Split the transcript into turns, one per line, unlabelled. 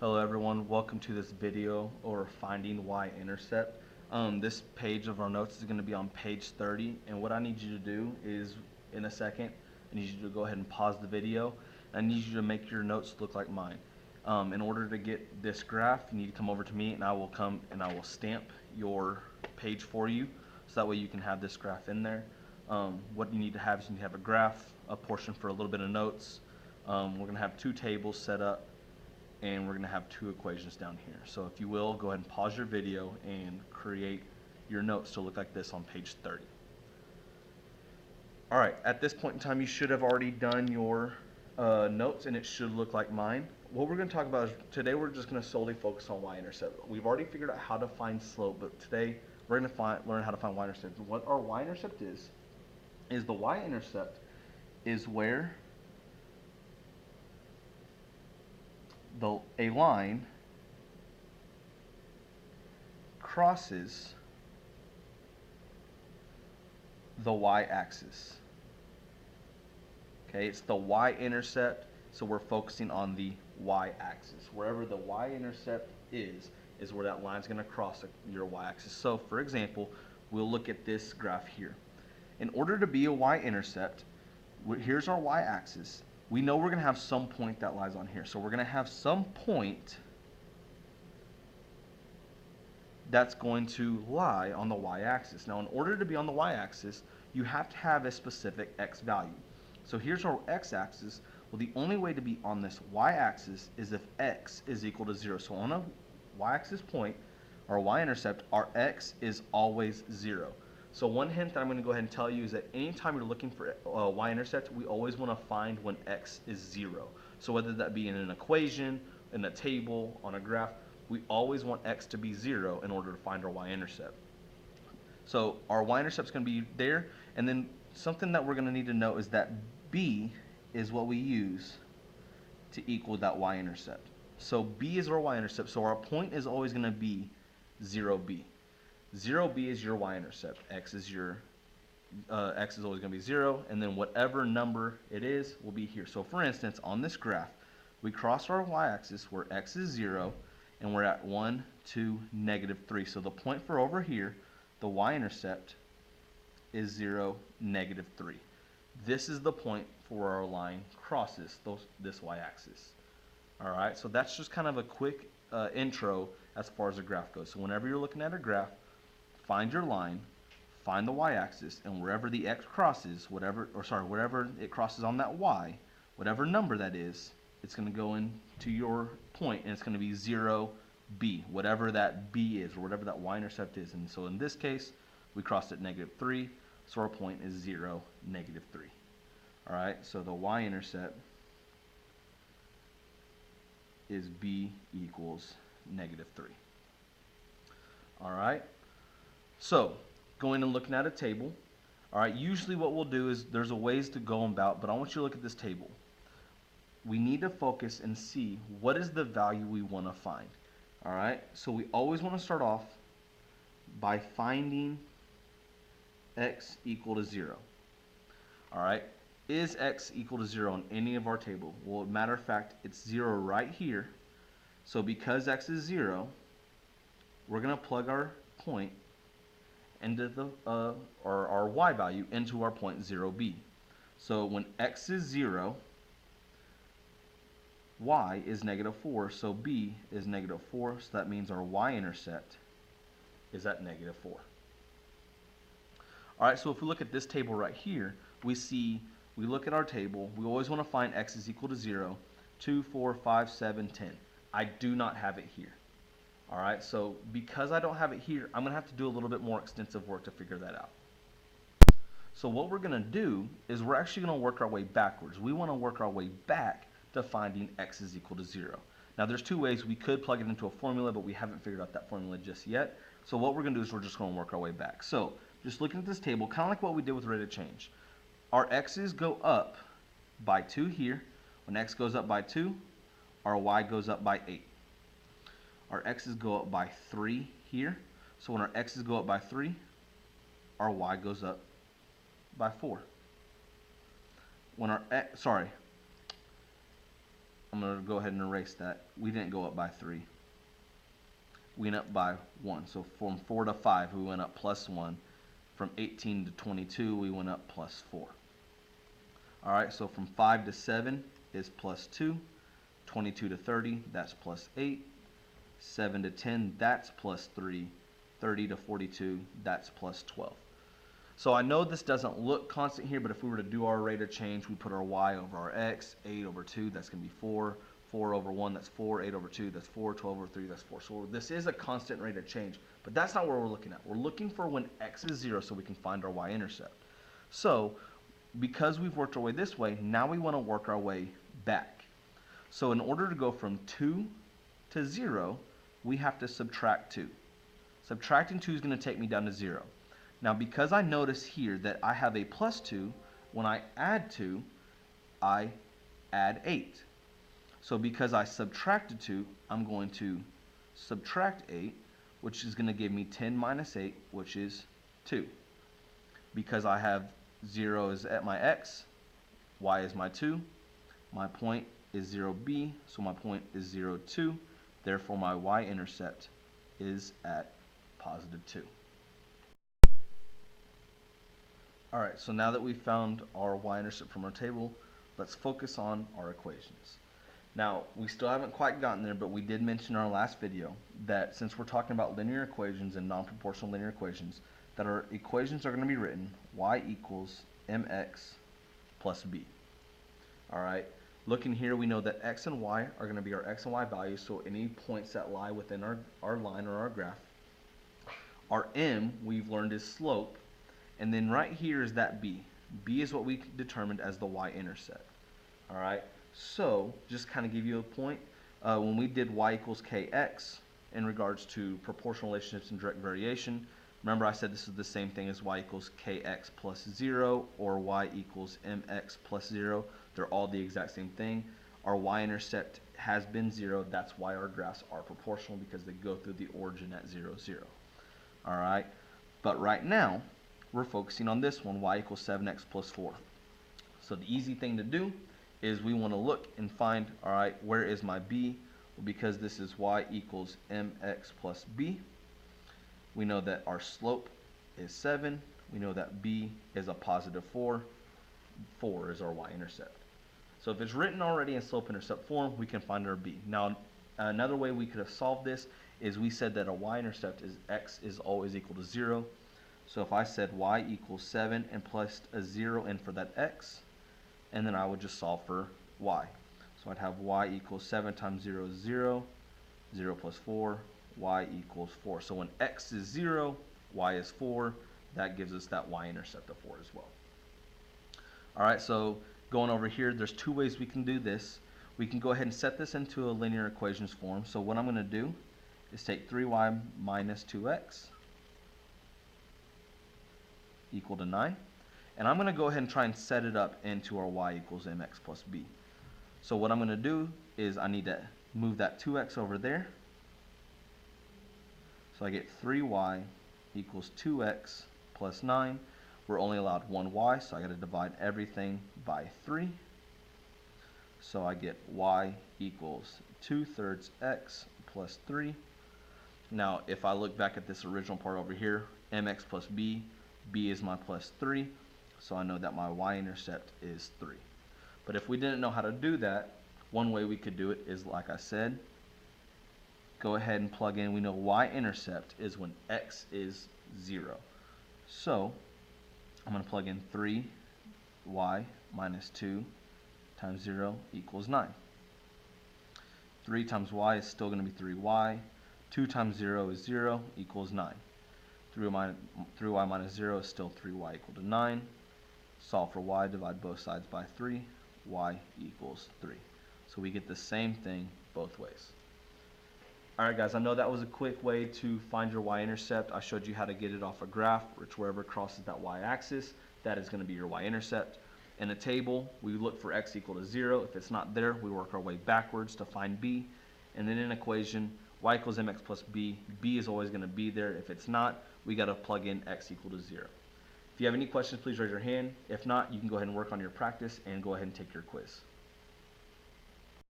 Hello everyone, welcome to this video or finding Y-Intercept. This page of our notes is going to be on page 30, and what I need you to do is, in a second, I need you to go ahead and pause the video. I need you to make your notes look like mine. In order to get this graph, you need to come over to me and I will come and I will stamp your page for you, so that way you can have this graph in there. What you need to have is you need to have a graph, a portion for a little bit of notes. We're going to have two tables set up, and we're going to have two equations down here. So if you will, go ahead and pause your video and create your notes to look like this on page 30. Alright, at this point in time you should have already done your notes, and it should look like mine. What we're going to talk about is, today we're just going to solely focus on Y-intercept. We've already figured out how to find slope, but today we're going to learn how to find Y-intercept. What our Y-intercept is the Y-intercept is where a line crosses the y-axis. Okay, it's the y-intercept, so we're focusing on the y-axis. Wherever the y-intercept is where that line's going to cross your y-axis. So, for example, we'll look at this graph here. In order to be a y-intercept, here's our y-axis. We know we're going to have some point that lies on here. So we're going to have some point that's going to lie on the y-axis. Now, in order to be on the y-axis, you have to have a specific x value. So here's our x-axis. Well, the only way to be on this y-axis is if x is equal to 0. So on a y-axis point, or y-intercept, our x is always 0. So one hint that I'm going to go ahead and tell you is that anytime you're looking for y-intercept, we always want to find when x is 0. So whether that be in an equation, in a table, on a graph, we always want x to be 0 in order to find our y-intercept. So our y-intercept is going to be there, and then something that we're going to need to know is that b is what we use to equal that y-intercept. So b is our y-intercept, so our point is always going to be 0b. 0b is your y-intercept. X is always going to be 0, and then whatever number it is will be here. So for instance, on this graph, we cross our y-axis where x is 0, and we're at 1, 2, -3. So the point for over here, the y-intercept, is 0, -3. This is the point for where our line crosses this y-axis. Alright, so that's just kind of a quick intro as far as the graph goes. So whenever you're looking at a graph, find your line, find the y-axis, and wherever the x crosses, wherever it crosses on that y, whatever number that is, it's going to go into your point, and it's going to be 0b, whatever that b is, or whatever that y-intercept is. And so in this case, we crossed at -3, so our point is 0, -3. Alright, so the y-intercept is b equals -3. Alright. So, going and looking at a table, alright, usually what we'll do is there's a ways to go about, but I want you to look at this table. We need to focus and see what is the value we want to find. Alright, so we always want to start off by finding x equal to 0. Alright, is x equal to 0 on any of our table? Well, matter of fact, it's 0 right here. So because x is 0, we're going to plug our point into the our y value into our point 0b. So when x is 0, y is -4, so b is -4, so that means our y-intercept is at -4. Alright, so if we look at this table right here, we look at our table, we always want to find x is equal to 0, 2, 4, 5, 7, 10. I do not have it here. Alright, so because I don't have it here, I'm going to have to do a little bit more extensive work to figure that out. So what we're going to do is we're actually going to work our way backwards. We want to work our way back to finding x is equal to 0. Now there's two ways. We could plug it into a formula, but we haven't figured out that formula just yet. So what we're going to do is we're just going to work our way back. So just looking at this table, kind of like what we did with rate of change. Our x's go up by 2 here. When x goes up by 2, our y goes up by 8. Our x's go up by 3 here. So when our x's go up by 3, our y goes up by 4. When our I'm going to go ahead and erase that. We didn't go up by 3. We went up by 1. So from 4 to 5, we went up plus 1. From 18 to 22, we went up plus 4. All right, so from 5 to 7 is plus 2. 22 to 30, that's plus 8. 7 to 10, that's plus 3. 30 to 42, that's plus 12. So I know this doesn't look constant here, but if we were to do our rate of change, we put our y over our x, 8 over 2, that's going to be 4. 4 over 1, that's 4. 8 over 2, that's 4. 12 over 3, that's 4. So this is a constant rate of change, but that's not what we're looking at. We're looking for when x is 0 so we can find our y-intercept. So because we've worked our way this way, now we want to work our way back. So in order to go from 2 to 0, we have to subtract 2. Subtracting 2 is going to take me down to 0. Now because I notice here that I have a plus 2, when I add 2, I add 8. So because I subtracted 2, I'm going to subtract 8, which is going to give me 10 minus 8, which is 2. Because I have 0 is at my x, y is my 2, my point is 0b, so my point is 0, 2. Therefore, my y-intercept is at positive 2. Alright, so now that we've found our y-intercept from our table, let's focus on our equations. Now, we still haven't quite gotten there, but we did mention in our last video that since we're talking about linear equations and non-proportional linear equations, that our equations are going to be written y equals mx plus b. Alright, looking here, we know that x and y are going to be our x and y values, so any points that lie within our line or our graph. Our m, we've learned, is slope, and then right here is that b. B is what we determined as the y-intercept. Alright, so just kind of give you a point, when we did y equals kx in regards to proportional relationships and direct variation, remember I said this is the same thing as y equals kx plus 0 or y equals mx plus 0. They're all the exact same thing. Our y-intercept has been 0. That's why our graphs are proportional, because they go through the origin at 0, 0. Alright, but right now we're focusing on this one, y equals 7x plus 4. So the easy thing to do is we want to look and find, alright, where is my b? Well, because this is y equals mx plus b, we know that our slope is 7. We know that b is a positive 4. 4 is our y-intercept. So if it's written already in slope-intercept form, we can find our b. Now, another way we could have solved this is we said that a y-intercept is x is always equal to 0. So if I said y equals 7 and placed a 0 in for that x, and then I would just solve for y. So I'd have y equals 7 times 0 is 0, 0 plus 4, y equals 4. So when x is 0, y is 4, that gives us that y-intercept of 4 as well. Alright, so going over here, there's two ways we can do this. We can go ahead and set this into a linear equations form. So what I'm going to do is take 3y minus 2x equal to 9. And I'm going to go ahead and try and set it up into our y equals mx plus b. So what I'm going to do is I need to move that 2x over there. So I get 3y equals 2x plus 9. We're only allowed one y, so I got to divide everything by 3. So I get y equals 2/3 x plus 3. Now, if I look back at this original part over here, mx plus b, b is my plus 3. So I know that my y-intercept is 3. But if we didn't know how to do that, one way we could do it is, like I said, go ahead and plug in. We know y-intercept is when x is 0. So I'm going to plug in 3y minus 2 times 0 equals 9. 3 times y is still going to be 3y. 2 times 0 is 0 equals 9. 3y minus 0 is still 3y equal to 9. Solve for y, divide both sides by 3, y equals 3. So we get the same thing both ways. Alright guys, I know that was a quick way to find your y-intercept. I showed you how to get it off a graph, which wherever it crosses that y-axis, that is going to be your y-intercept. In a table, we look for x equal to 0. If it's not there, we work our way backwards to find b. And then in an equation, y equals mx plus b, b is always going to be there. If it's not, we got to plug in x equal to 0. If you have any questions, please raise your hand. If not, you can go ahead and work on your practice and go ahead and take your quiz.